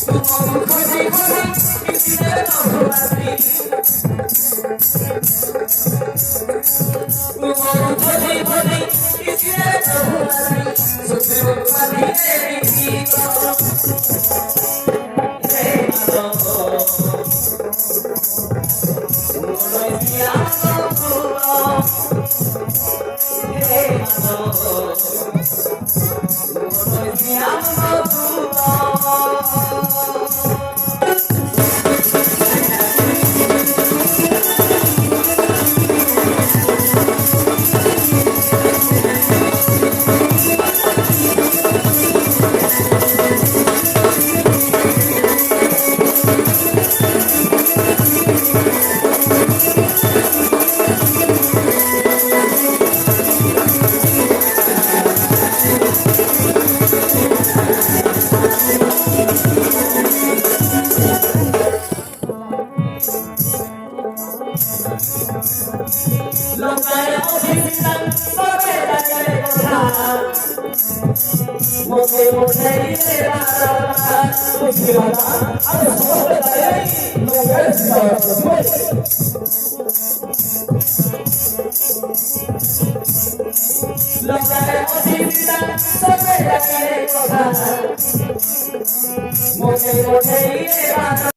খুশি খুশি কিসিরে নহুরাতি তুমর খুশি খুশি কিসিরে নহুরাতি সুখে পানি রে লোকায় অভিমান করে লাগে কথা মোতে মোতে তেরা মুশকিলাত আর সবে যায় লোকের জীবন লোকায় অভিমান করে লাগে কথা মোতে মোতে তেরা